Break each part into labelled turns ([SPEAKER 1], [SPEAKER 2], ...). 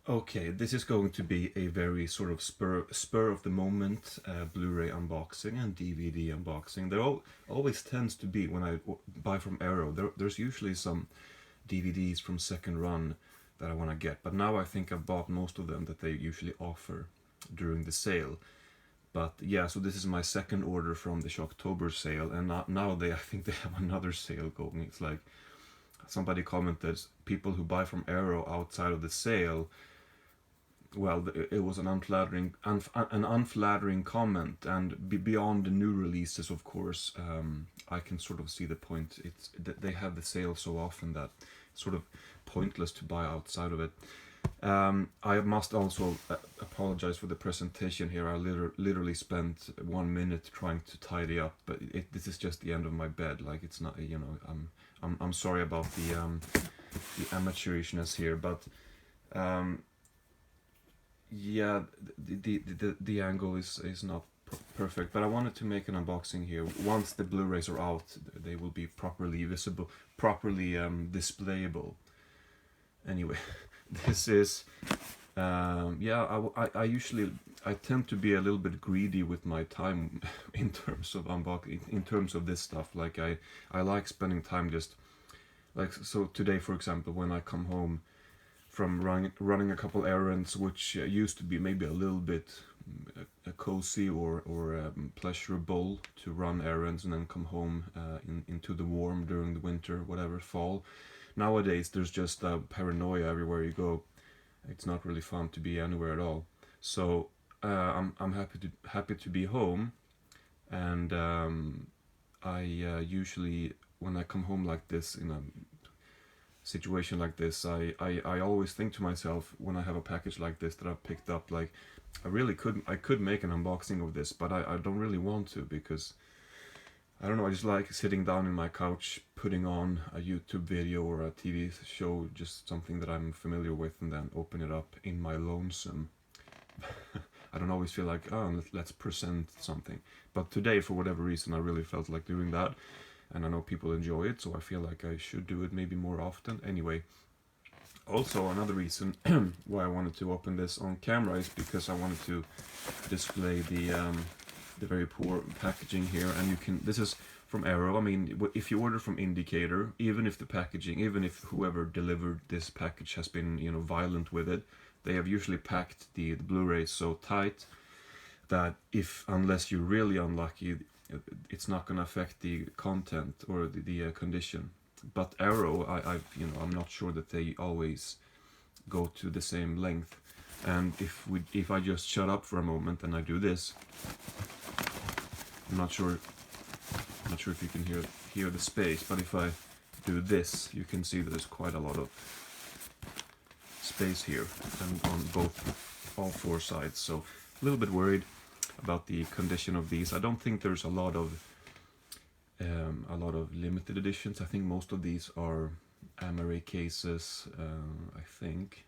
[SPEAKER 1] Okay, this is going to be a very sort of spur of the moment Blu-ray unboxing and DVD unboxing. There always tends to be when I buy from Arrow. There's usually some DVDs from second run that I want to get, but now I think I've bought most of them that they usually offer during the sale. But yeah, so this is my second order from the Shocktober sale, and now I think they have another sale going. It's like somebody commented, people who buy from Arrow outside of the sale, well, it was an unflattering comment, and beyond the new releases, of course, I can sort of see the point. It's they have the sale so often that it's sort of pointless to buy outside of it. I must also apologize for the presentation here. I literally spent 1 minute trying to tidy up, but this is just the end of my bed. Like, it's not, you know, I'm sorry about the amateurishness here, but yeah, the angle is not perfect, but I wanted to make an unboxing here. Once the Blu-rays are out, they will be properly visible, properly displayable. Anyway, this is yeah, I usually I tend to be a little bit greedy with my time in terms of unboxing, in terms of this stuff. Like, I like spending time just like, so today, for example, when I come home from running a couple errands, which used to be maybe a little bit cozy or pleasurable to run errands and then come home into the warm during the winter, whatever, fall. Nowadays, there's just paranoia everywhere you go. It's not really fun to be anywhere at all. So I'm happy to be home, and I usually, when I come home like this, in a situation like this, I always think to myself, when I have a package like this that I've picked up, like, I could make an unboxing of this, but I don't really want to, because I don't know, I just like sitting down in my couch, putting on a YouTube video or a TV show, just something that I'm familiar with, and then open it up in my lonesome. I don't always feel like, oh, let's present something. But today, for whatever reason, I really felt like doing that. And I know people enjoy it, so I feel like I should do it maybe more often. Anyway, also another reason why I wanted to open this on camera is because I wanted to display the very poor packaging here. And you can, this is from Arrow. I mean, if you order from Indicator, even if the packaging, even if whoever delivered this package has been, you know, violent with it, they have usually packed the Blu-ray so tight that unless you're really unlucky, it's not going to affect the content or the condition. But Arrow, I'm not sure that they always go to the same length. And if I just shut up for a moment and I do this, I'm not sure if you can hear the space, but if I do this, you can see that there's quite a lot of space here, and on all four sides. So a little bit worried about the condition of these. I don't think there's a lot of limited editions. I think most of these are Amaray cases, I think.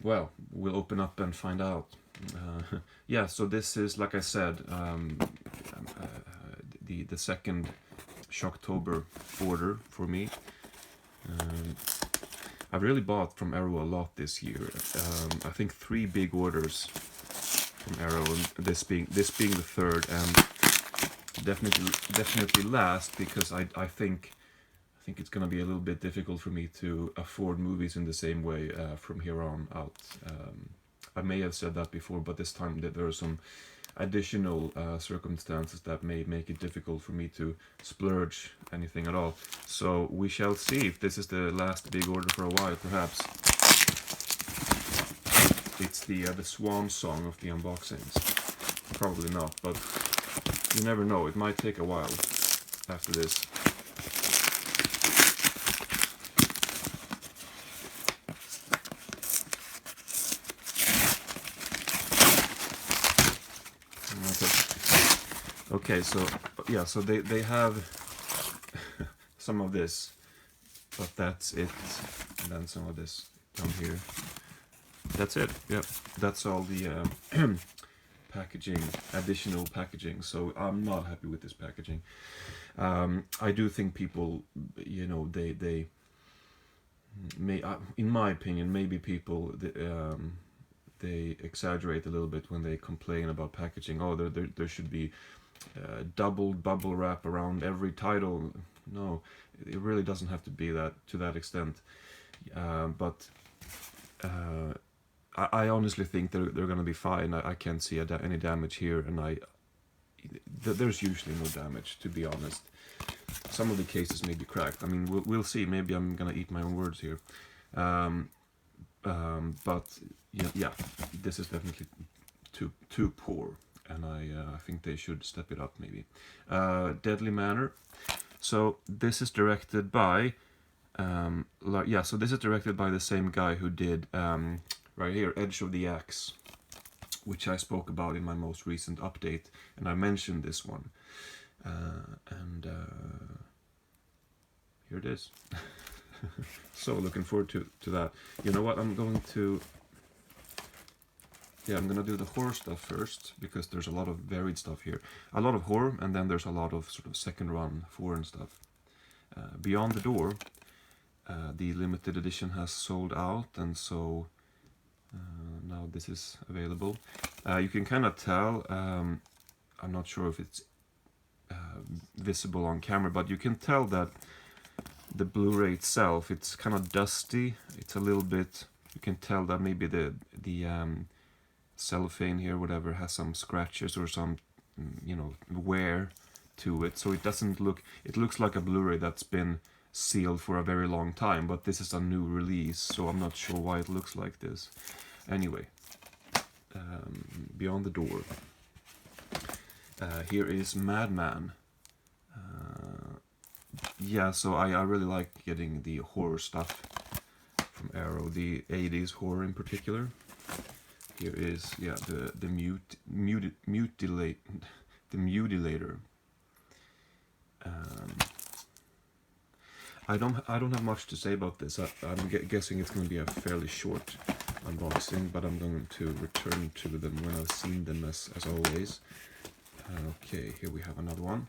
[SPEAKER 1] Well, we'll open up and find out. Yeah, so this is, like I said, the second Shocktober order for me. I've really bought from Arrow a lot this year. I think 3 big orders from Arrow, and this being the third, and definitely last, because I think it's going to be a little bit difficult for me to afford movies in the same way from here on out. I may have said that before, but this time there are some additional circumstances that may make it difficult for me to splurge anything at all. So we shall see if this is the last big order for a while, perhaps. It's the swan song of the unboxings. Probably not, but you never know. It might take a while after this. Okay, so yeah, so they have some of this, but that's it, and then some of this down here. That's it. Yeah, that's all the packaging, additional packaging. So I'm not happy with this packaging. I do think people, you know, they in my opinion, maybe people they exaggerate a little bit when they complain about packaging. Oh, there should be double bubble wrap around every title. No, it really doesn't have to be that to that extent. But I honestly think they're going to be fine. I can't see any damage here, and there's usually no damage, to be honest. Some of the cases may be cracked. I mean, we'll see. Maybe I'm gonna eat my own words here. But yeah, this is definitely too poor, and I think they should step it up maybe. Deadly Manor. So this is directed by so this is directed by the same guy who did right here, Edge of the Axe, which I spoke about in my most recent update, and I mentioned this one. And here it is. So looking forward to that. You know what, I'm going to do the horror stuff first, because there's a lot of varied stuff here. A lot of horror, and then there's a lot of sort of second run foreign stuff. Beyond the Door, the limited edition has sold out, and so now this is available. You can kind of tell, I'm not sure if it's visible on camera, but you can tell that the Blu-ray itself, it's kind of dusty. It's a little bit, you can tell that maybe the cellophane here, whatever, has some scratches or some wear to it, so it doesn't look, it looks like a Blu-ray that's been sealed for a very long time, but this is a new release, so I'm not sure why it looks like this. Anyway, Beyond the Door. Here is Madman. Yeah, so I really like getting the horror stuff from Arrow, the 80s horror in particular. Here is the Mutilator. I don't have much to say about this. I'm guessing it's going to be a fairly short unboxing, but I'm going to return to them when I've seen them as always. Okay, here we have another one.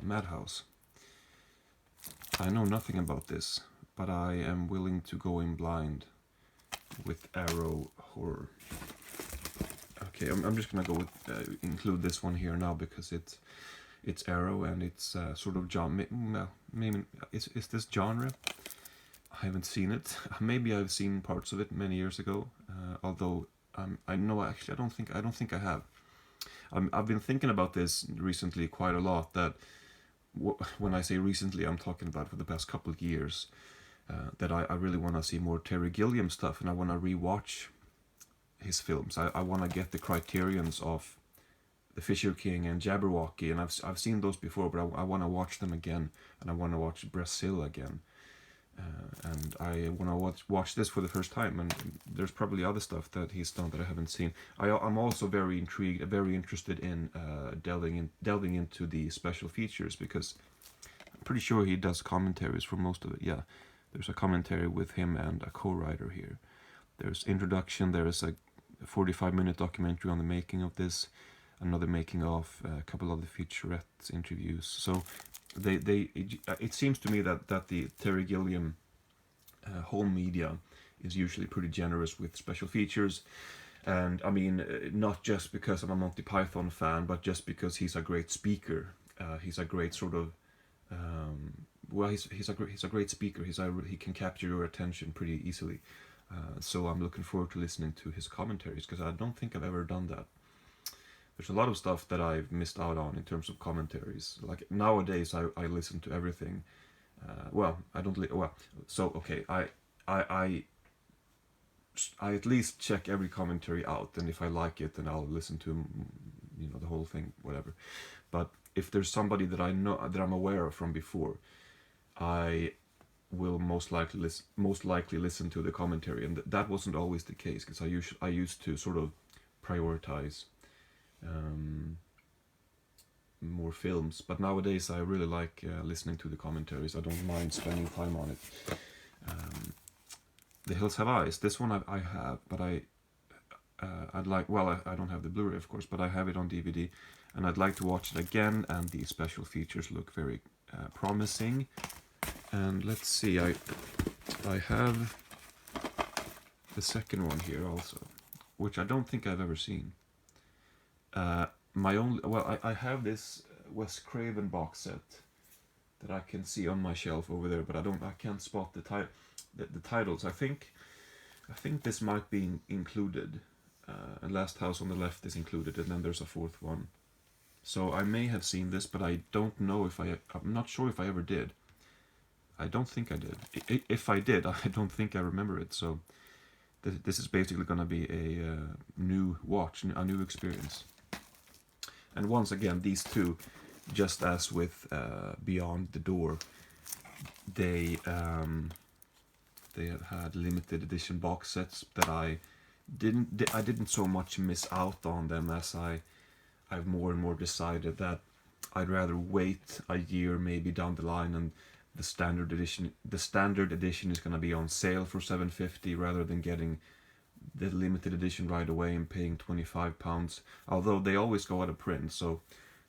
[SPEAKER 1] Madhouse. I know nothing about this, but I am willing to go in blind with Arrow horror. Okay, I'm just gonna go with include this one here now, because it's Arrow, and it's sort of maybe is this genre? I haven't seen it. Maybe I've seen parts of it many years ago. Although I know, actually I don't think I have. I've been thinking about this recently quite a lot. That when I say recently, I'm talking about for the past couple of years. That I really want to see more Terry Gilliam stuff, and I want to rewatch his films. I want to get the criterions of The Fisher King and Jabberwocky, and I've seen those before, but I want to watch them again, and I want to watch Brazil again. And I want to watch this for the first time, and there's probably other stuff that he's done that I haven't seen. I'm also very intrigued, very interested in delving into the special features, because I'm pretty sure he does commentaries for most of it. Yeah, there's a commentary with him and a co-writer here. There's introduction. There is a 45-minute documentary on the making of this, another making of, a couple of the featurette interviews. So it seems to me that the Terry Gilliam home media is usually pretty generous with special features, and I mean, not just because I'm a Monty Python fan, but just because he's a great speaker. He's a great sort of he's a great speaker. He can capture your attention pretty easily. So I'm looking forward to listening to his commentaries, because I don't think I've ever done that. There's a lot of stuff that I've missed out on in terms of commentaries. Like nowadays, I listen to everything. I don't. Okay. I at least check every commentary out, and if I like it, then I'll listen to the whole thing, whatever. But if there's somebody that I know, that I'm aware of from before, I will most likely listen to the commentary, and that wasn't always the case, because I used to sort of prioritize more films, but nowadays I really like listening to the commentaries. I don't mind spending time on it. The Hills Have Eyes. This one I have, but I'd like. Well, I don't have the Blu-ray, of course, but I have it on DVD, and I'd like to watch it again. And the special features look very promising. And let's see. I have the second one here also, which I don't think I've ever seen. I have this Wes Craven box set that I can see on my shelf over there, but I can't spot the titles. I think this might be included. And Last House on the Left is included, and then there's a fourth one. So I may have seen this, but I don't know if I'm not sure if I ever did. I don't think I did. If I did, I don't think I remember it. So this is basically going to be a new watch, a new experience. And once again, these two, just as with Beyond the Door, they have had limited edition box sets that I didn't so much miss out on them, as I've more and more decided that I'd rather wait a year maybe down the line, and the standard edition is going to be on sale for $7.50 rather than getting the limited edition right away and paying £25. Although they always go out of print, so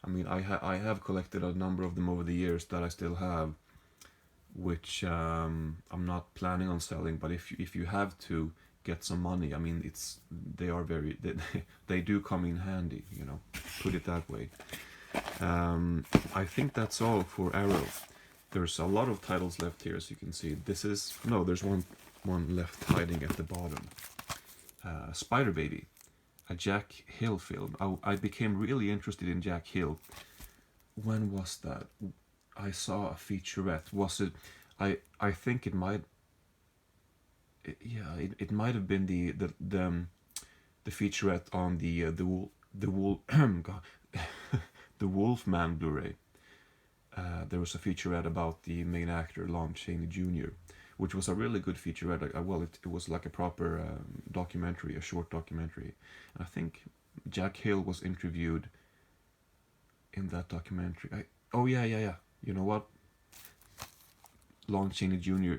[SPEAKER 1] I mean I have collected a number of them over the years that I still have, which I'm not planning on selling. But if you have to get some money, I mean they do come in handy, you know, put it that way. I think that's all for Arrow. There's a lot of titles left here, as you can see. There's one left hiding at the bottom. Spider Baby, a Jack Hill film. I became really interested in Jack Hill. When was that? I saw a featurette. Was it? I think it might. It might have been the featurette on the Wolfman Blu-ray. There was a featurette about the main actor, Lon Chaney Jr., which was a really good featurette. It was like a proper documentary, a short documentary. And I think Jack Hill was interviewed in that documentary. Yeah. You know what? Lon Chaney Jr.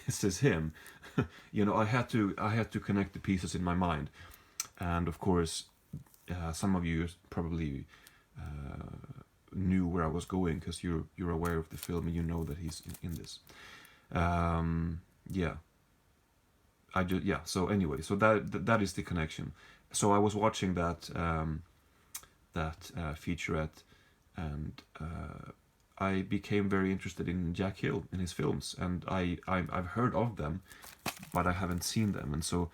[SPEAKER 1] This is him. You know, I had to connect the pieces in my mind, and of course, some of you probably knew where I was going because you're aware of the film and you know that he's in this. So anyway, so that is the connection. So I was watching that featurette, and I became very interested in Jack Hill and his films, and I've heard of them, but I haven't seen them, and so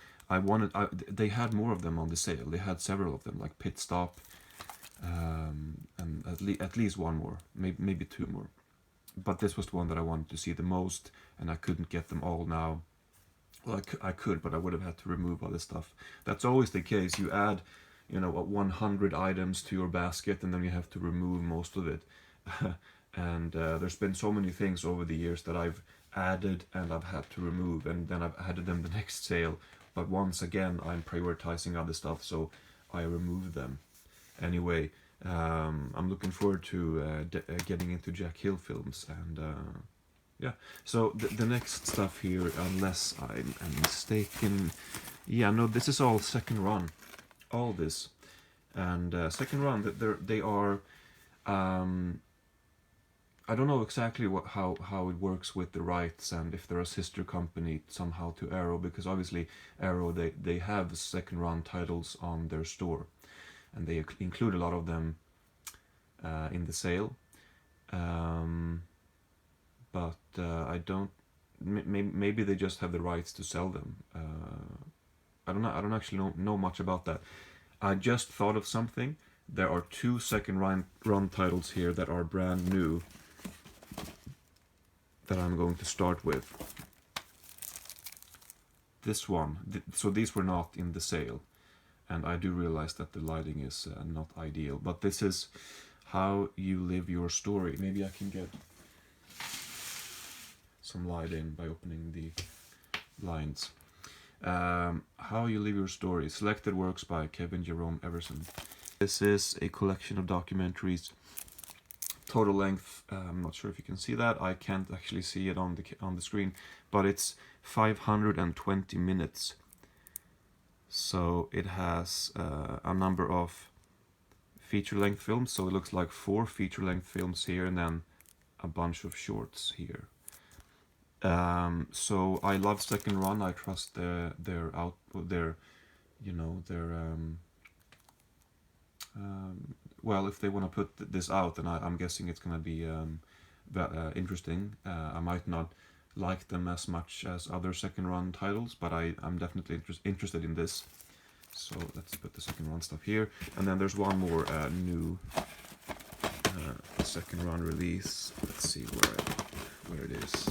[SPEAKER 1] they had more of them on the sale. They had several of them, like Pit Stop, and at least one more, maybe two more. But this was the one that I wanted to see the most, and I couldn't get them all now. Well, I could, but I would have had to remove all this stuff. That's always the case. You add, 100 items to your basket, and then you have to remove most of it. And there's been so many things over the years that I've added and I've had to remove, and then I've added them the next sale. But once again, I'm prioritizing other stuff, so I remove them. Anyway, I'm looking forward to getting into Jack Hill films, and so the next stuff here, unless I'm mistaken, this is all second run, all this, and second run. They are. I don't know exactly how it works with the rights, and if they're a sister company somehow to Arrow, because obviously Arrow they have second run titles on their store, and they include a lot of them in the sale. But I don't. Maybe they just have the rights to sell them. I don't know. I don't actually know much about that. I just thought of something. There are two second run titles here that are brand new, that I'm going to start with. This one. So these were not in the sale, and I do realize that the lighting is not ideal. But this is How You Live Your Story. Maybe I can get some light in by opening the blinds. How You Live Your Story. Selected works by Kevin Jerome Everson. This is a collection of documentaries. Total length, I'm not sure if you can see that. I can't actually see it on the screen, but it's 520 minutes. So it has a number of feature-length films. So it looks like 4 feature-length films here, and then a bunch of shorts here. So I love second run. I trust their output, their, you know, their well, if they want to put this out, then I'm guessing it's gonna be interesting. I might not like them as much as other second run titles, but I'm definitely interested in this. So let's put the second run stuff here, and then there's one more new second run release. Let's see where it is.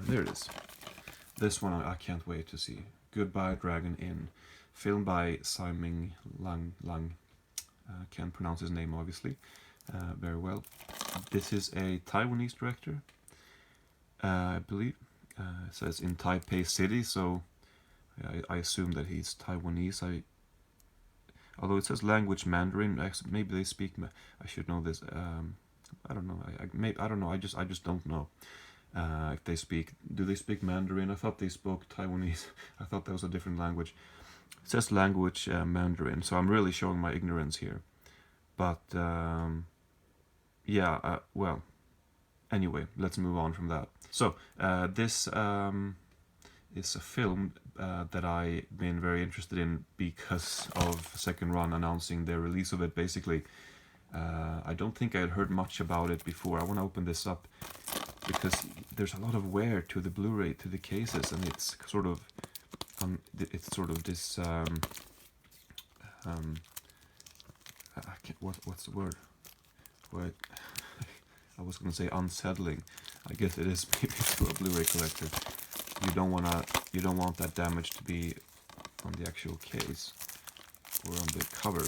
[SPEAKER 1] There it is. This one I can't wait to see. Goodbye Dragon Inn, filmed by Simon Lang. Can't pronounce his name obviously very well. This is a Taiwanese director, I believe. It says in Taipei City, so I assume that he's Taiwanese. Although it says language Mandarin, maybe they speak. I should know this. I don't know. I don't know. I just don't know. If they speak, do they speak Mandarin? I thought they spoke Taiwanese. I thought that was a different language. It says language Mandarin, so I'm really showing my ignorance here. But yeah, well, anyway, let's move on from that. So this is a film that I've been very interested in because of Second Run announcing their release of it. Basically, I don't think I had heard much about it before. I want to open this up because there's a lot of wear to the Blu-ray, to the cases, and it's sort of this what's the word? What I was gonna say unsettling. I guess it is maybe to a Blu-ray collector. You don't want that damage to be on the actual case or on the cover.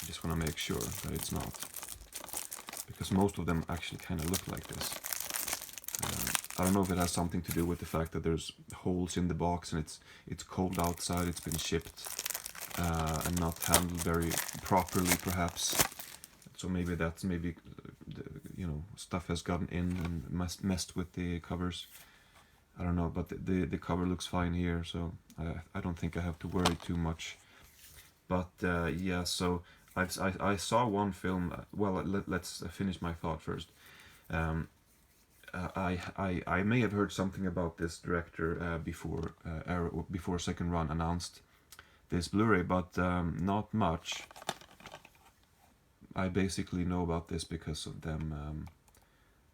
[SPEAKER 1] You just want to make sure that it's not, because most of them actually kind of look like this. I don't know if it has something to do with the fact that there's holes in the box and it's cold outside. It's been shipped and not handled very properly, perhaps. So maybe that's stuff has gotten in and messed with the covers. I don't know, but the cover looks fine here, so I don't think I have to worry too much. But yeah, so I saw one film. Well, let's finish my thought first. I may have heard something about this director before Second Run announced this Blu-ray, but not much. I basically know about this because of them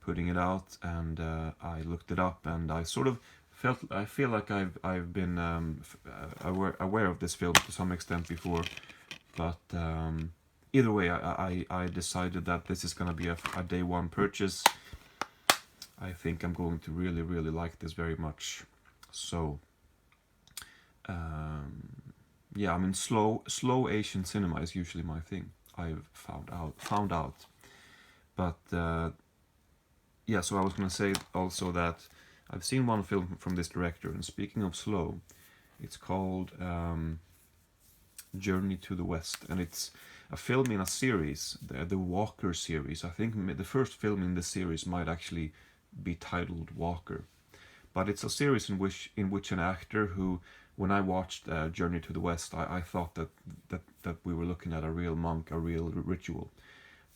[SPEAKER 1] putting it out, and I looked it up, and I sort of feel like I've been aware of this film to some extent before, but either way, I decided that this is going to be a day one purchase. I think I'm going to really like this very much. So yeah, I mean slow Asian cinema is usually my thing. I've found out, but yeah. So I was going to say also that I've seen one film from this director, and speaking of slow, it's called Journey to the West, and it's a film in a series, the Walker series. I think the first film in this series might actually be titled Walker, but it's a series in which an actor who, when I watched Journey to the West, I thought that we were looking at a real monk, a real ritual,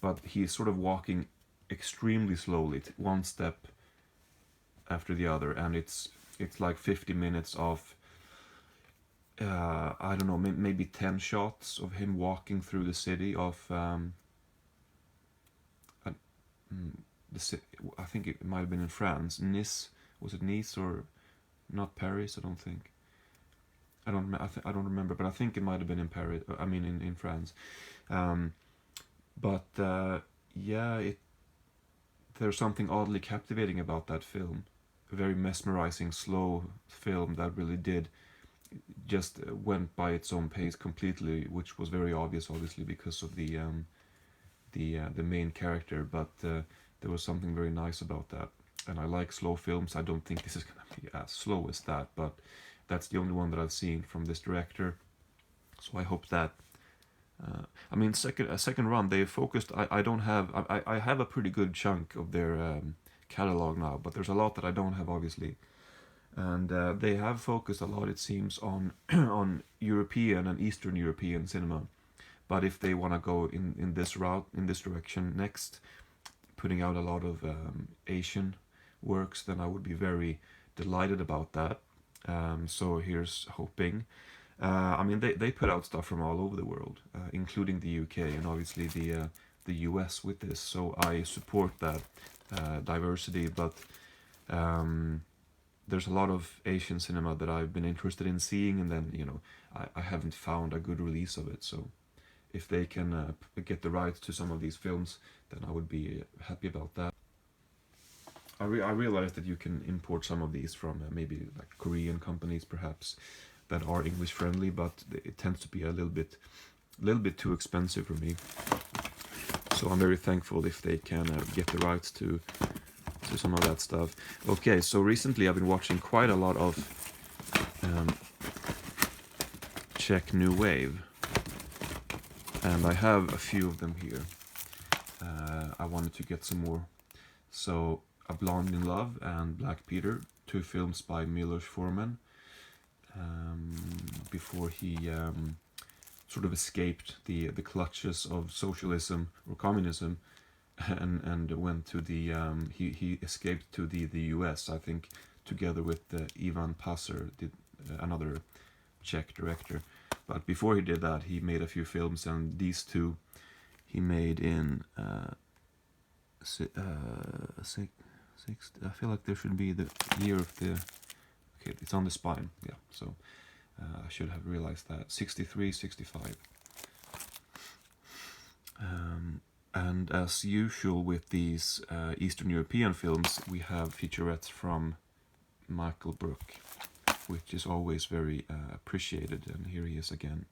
[SPEAKER 1] but he's sort of walking extremely slowly, one step after the other, and it's like 50 minutes of I don't know, maybe 10 shots of him walking through the city of I think it might have been in France. Nice, was it Nice or not Paris? I don't think. I don't remember, but I think it might have been in Paris. I mean, in France. But yeah, there's something oddly captivating about that film. A very mesmerizing, slow film that really just went by its own pace completely, which was very obvious, obviously, because of the main character. But there was something very nice about that, and I like slow films. I don't think this is gonna be as slow as that, but that's the only one that I've seen from this director. So I hope that. I mean, second run, they focused. I have a pretty good chunk of their catalog now, but there's a lot that I don't have, obviously. And they have focused a lot, it seems, on on European and Eastern European cinema. But if they want to go in this route, in this direction next, putting out a lot of Asian works, then I would be very delighted about that. So here's hoping. I mean, they put out stuff from all over the world, including the UK and obviously the US with this. So I support that diversity, but there's a lot of Asian cinema that I've been interested in seeing, and then, you know, I haven't found a good release of it. So if they can get the rights to some of these films, then I would be happy about that. I realized that you can import some of these from maybe like Korean companies perhaps that are English friendly, but it tends to be a little bit too expensive for me. So I'm very thankful if they can get the rights to some of that stuff. Okay, so recently I've been watching quite a lot of Czech New Wave, and I have a few of them here. I wanted to get some more. So A Blonde in Love and Black Peter, 2 films by Milos Forman, before he sort of escaped the clutches of socialism or communism, and went to the he escaped to the US, I think, together with Ivan Passer, another Czech director. But before he did that, he made a few films, and these 2 he made in I feel like there should be the year of the... Okay, it's on the spine, yeah, so I should have realized that. 63, 65. And as usual with these Eastern European films, we have featurettes from Michael Brook, which is always very appreciated, and here he is again.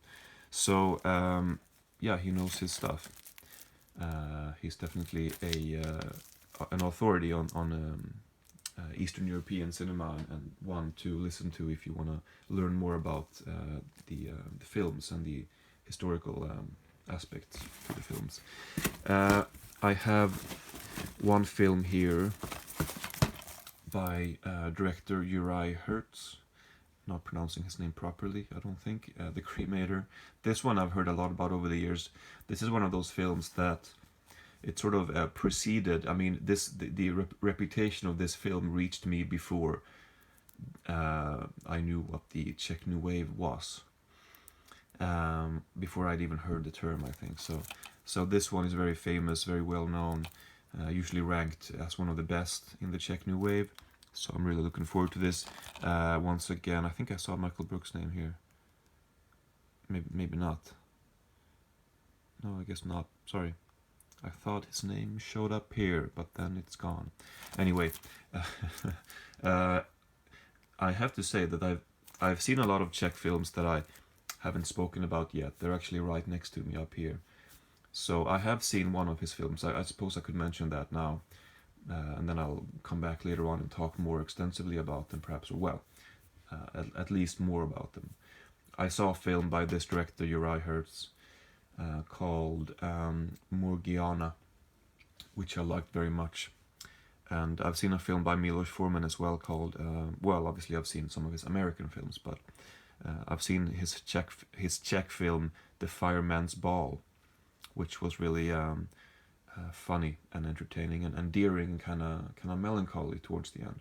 [SPEAKER 1] So, yeah, he knows his stuff. He's definitely an authority on Eastern European cinema, and one to listen to if you want to learn more about the films and the historical aspects to the films. I have one film here by director Juraj Herz. Not pronouncing his name properly, I don't think. The Cremator. This one I've heard a lot about over the years. This is one of those films that it sort of preceded. I mean, the reputation of this film reached me before I knew what the Czech New Wave was. Before I'd even heard the term, I think. So this one is very famous, very well known, usually ranked as one of the best in the Czech New Wave. So I'm really looking forward to this. Once again, I think I saw Michael Brook's name here. Maybe not. No, I guess not. Sorry. I thought his name showed up here, but then it's gone. Anyway, I have to say that I've seen a lot of Czech films that I haven't spoken about yet. They're actually right next to me up here. So I have seen one of his films. I suppose I could mention that now. And then I'll come back later on and talk more extensively about them, perhaps, or well, at least more about them. I saw a film by this director, Juraj Herz, called Morgiana, which I liked very much. And I've seen a film by Milos Forman as well called, well, obviously I've seen some of his American films, but I've seen his Czech film, The Fireman's Ball, which was really funny and entertaining and endearing and kind of melancholy towards the end.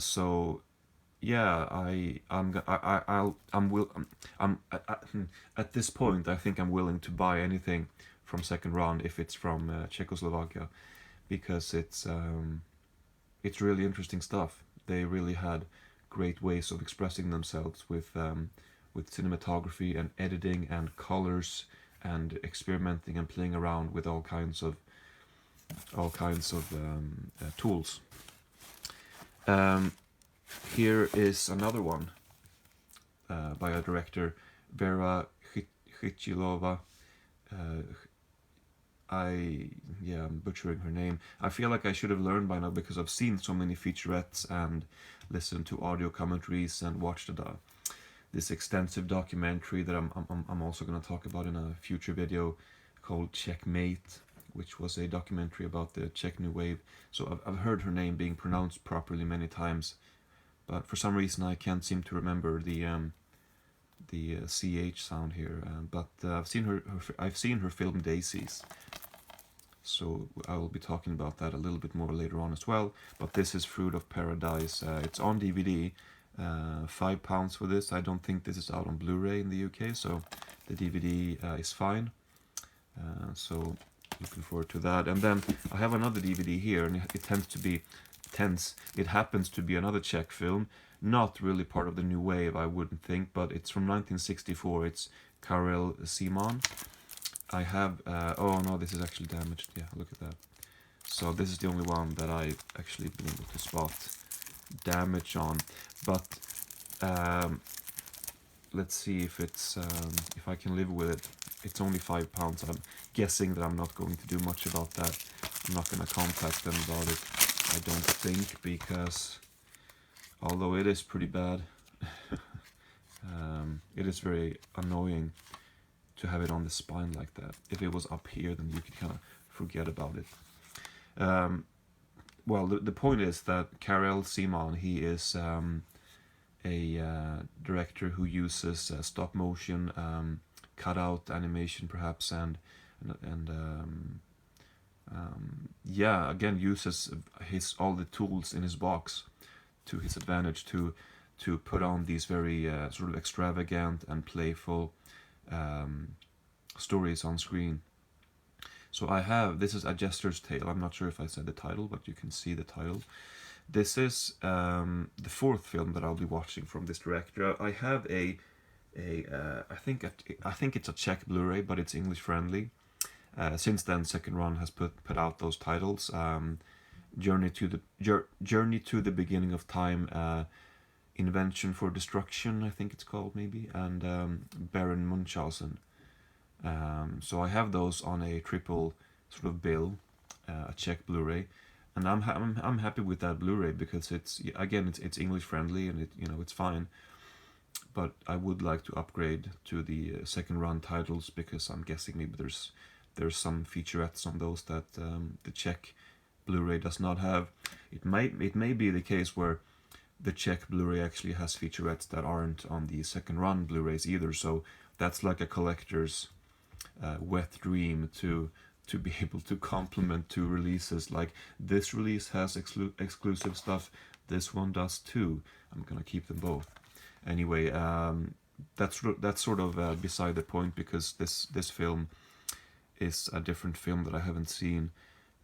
[SPEAKER 1] So yeah, at this point I think I'm willing to buy anything from Second Round if it's from Czechoslovakia, because it's really interesting stuff. They really had great ways of expressing themselves with cinematography and editing and colors, and experimenting and playing around with all kinds of tools. Here is another one by a director, Vera Chytilová. I'm butchering her name. I feel like I should have learned by now because I've seen so many featurettes and listened to audio commentaries and watched this extensive documentary that I'm also going to talk about in a future video called Checkmate, which was a documentary about the Czech New Wave. So I've heard her name being pronounced properly many times, but for some reason I can't seem to remember the ch sound here, but I've seen her film Daisies, so I will be talking about that a little bit more later on as well. But this is Fruit of Paradise. It's on DVD. £5 for this. I don't think this is out on Blu-ray in the UK, so the DVD is fine. So looking forward to that. And then I have another DVD here, and it happens to be another Czech film, not really part of the new wave, I wouldn't think, but it's from 1964. It's Karel Zeman. I have, oh no, this is actually damaged. Yeah, look at that. So this is the only one that I actually been able to spot damage on. But let's see if it's if I can live with it. It's only £5. I'm guessing that I'm not going to do much about that. I'm not going to contact them about it, I don't think, because although it is pretty bad, it is very annoying to have it on the spine like that. If it was up here, then you could kind of forget about it. Well, the point is that Karel Zeman, he is a director who uses stop motion, cutout animation perhaps, and yeah, again uses all the tools in his box to his advantage to put on these very sort of extravagant and playful stories on screen. So this is A Jester's Tale. I'm not sure if I said the title, but you can see the title. This is the fourth film that I'll be watching from this director. I have I think it's a Czech Blu-ray, but it's English friendly. Since then, Second Run has put out those titles: Journey to the Beginning of Time, Invention for Destruction, I think it's called, maybe, and Baron Munchausen. So I have those on a triple sort of bill, a Czech Blu-ray, and I'm happy with that Blu-ray because it's English friendly and it's fine. But I would like to upgrade to the Second Run titles because I'm guessing maybe there's some featurettes on those that the Czech Blu-ray does not have. It may be the case where the Czech Blu-ray actually has featurettes that aren't on the Second Run Blu-rays either. So that's like a collector's wet dream to be able to complement two releases. Like, this release has exclusive stuff, this one does too. I'm gonna keep them both. Anyway, that's sort of beside the point, because this film is a different film that I haven't seen,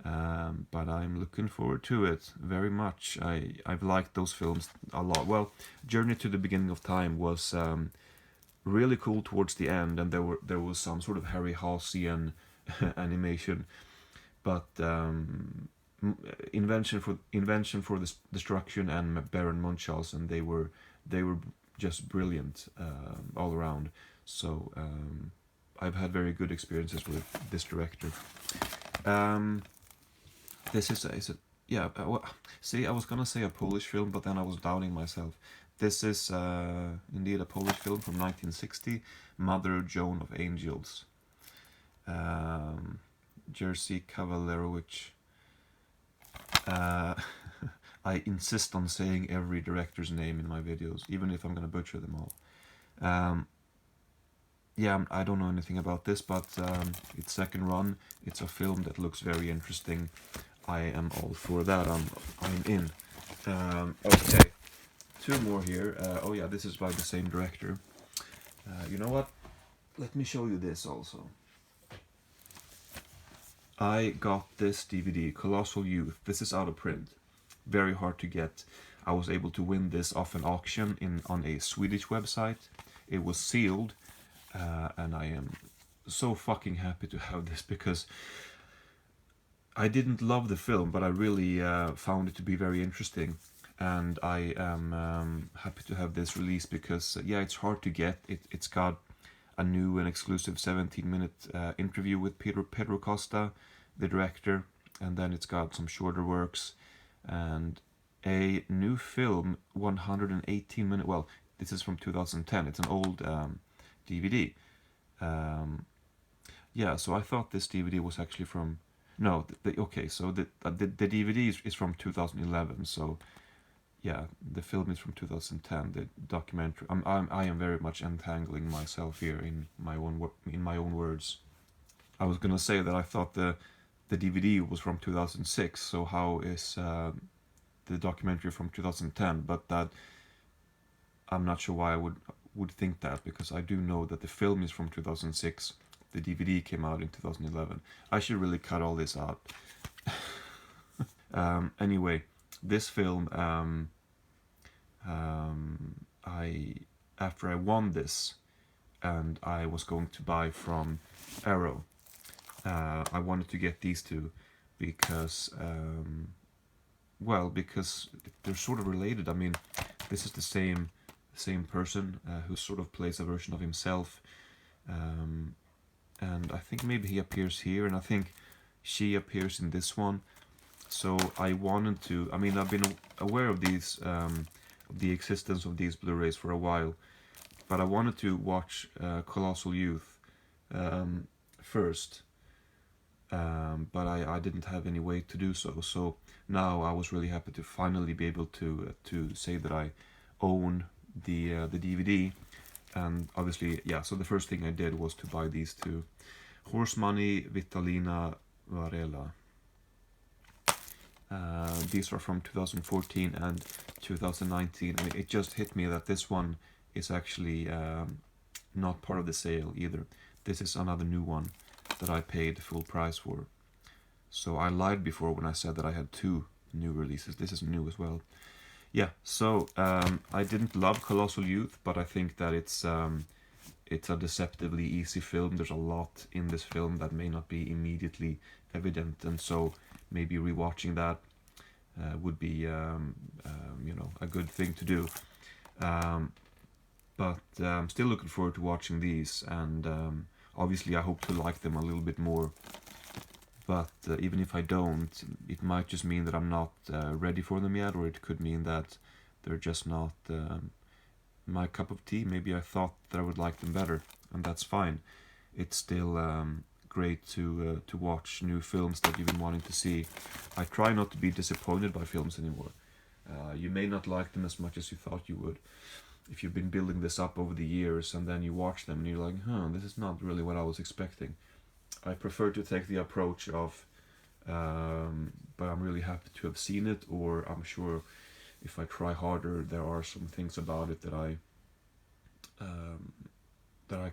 [SPEAKER 1] but I'm looking forward to it very much. I've liked those films a lot. Well, Journey to the Beginning of Time was really cool towards the end, and there was some sort of Harryhausian animation, but Invention for the Destruction and Baron Munchausen, they were just brilliant all around. So I've had very good experiences with this director. This is see, I was gonna say a Polish film, but then I was doubting myself. This is indeed a Polish film from 1960, Mother Joan of Angels. Jerzy Kawalerowicz. I insist on saying every director's name in my videos, even if I'm gonna butcher them all. Yeah, I don't know anything about this, but it's Second Run. It's a film that looks very interesting. I am all for that. I'm in. Okay, two more here. Oh yeah, this is by the same director. You know what? Let me show you this also. I got this DVD, Colossal Youth. This is out of print. Very hard to get. I was able to win this off an auction on a Swedish website. It was sealed, and I am so fucking happy to have this, because I didn't love the film, but I really found it to be very interesting, and I am happy to have this release because yeah, it's hard to get. It's got a new and exclusive 17-minute interview with Pedro Costa, the director, and then it's got some shorter works and a new film, 118-minute. Well, this is from 2010. It's an old DVD. Yeah, so I thought this DVD was actually from. No, okay. So the DVD is from 2011. So yeah, the film is from 2010. The documentary. I am very much entangling myself here in my own words. I was gonna say that I thought the DVD was from 2006. So how is the documentary from 2010? But that I'm not sure why I would think that, because I do know that the film is from 2006. The DVD came out in 2011. I should really cut all this out. Anyway, this film, after I won this, and I was going to buy from Arrow, I wanted to get these two because, because they're sort of related. I mean, this is the same person who sort of plays a version of himself, and I think maybe he appears here, and I think she appears in this one. So I wanted to. I mean, I've been aware of these, the existence of these Blu-rays for a while, but I wanted to watch Colossal Youth first, but I didn't have any way to do so. So now I was really happy to finally be able to say that I own the DVD, and obviously, yeah. So the first thing I did was to buy these two, Horse Money, Vitalina, Varela. These are from 2014 and 2019. I mean, it just hit me that this one is actually not part of the sale either. This is another new one that I paid full price for. So I lied before when I said that I had two new releases. This is new as well. Yeah, so I didn't love Colossal Youth, but I think that it's a deceptively easy film. There's a lot in this film that may not be immediately evident, and so maybe rewatching that would be a good thing to do. But I'm still looking forward to watching these, and obviously I hope to like them a little bit more. But even if I don't, it might just mean that I'm not ready for them yet, or it could mean that they're just not my cup of tea. Maybe I thought that I would like them better, and that's fine. It's still great to watch new films that you've been wanting to see. I try not to be disappointed by films anymore. You may not like them as much as you thought you would. If you've been building this up over the years and then you watch them and you're like, this is not really what I was expecting. I prefer to take the approach of, but I'm really happy to have seen it, or I'm sure if I try harder, there are some things about it that I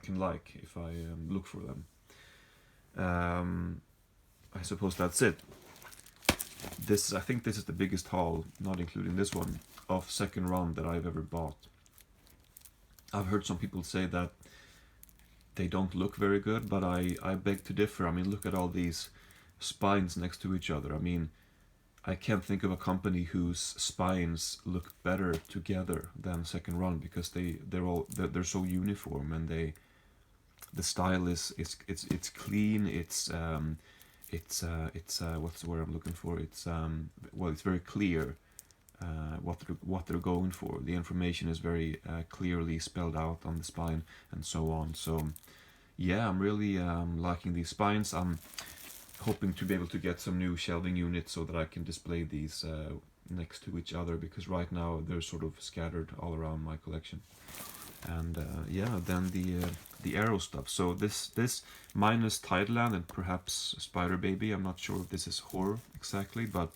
[SPEAKER 1] can like if I look for them. I suppose that's it. I think this is the biggest haul, not including this one, of second run that I've ever bought. I've heard some people say that they don't look very good, but I beg to differ. I mean, look at all these spines next to each other. I mean, I can't think of a company whose spines look better together than Second Run, because they're so uniform, and the style is clean. It's what's the word I'm looking for? It's it's very clear what they're going for. The information is very clearly spelled out on the spine and so on. So yeah, I'm really liking these spines. I'm hoping to be able to get some new shelving units so that I can display these next to each other, because right now they're sort of scattered all around my collection. And then the Arrow stuff. So this minus Tideland and perhaps Spider Baby. I'm not sure if this is horror exactly, but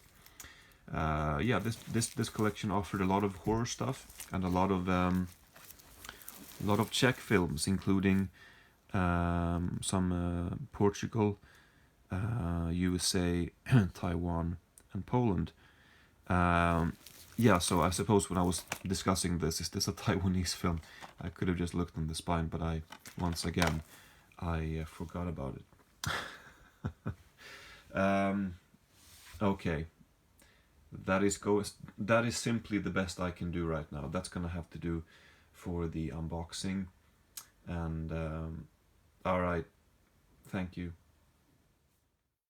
[SPEAKER 1] this collection offered a lot of horror stuff and a lot of Czech films, including some Portugal, USA, Taiwan, and Poland. So I suppose when I was discussing this, is this a Taiwanese film? I could have just looked on the spine, but I forgot about it. Okay. That is simply the best I can do right now. That's gonna have to do for the unboxing. And alright, thank you.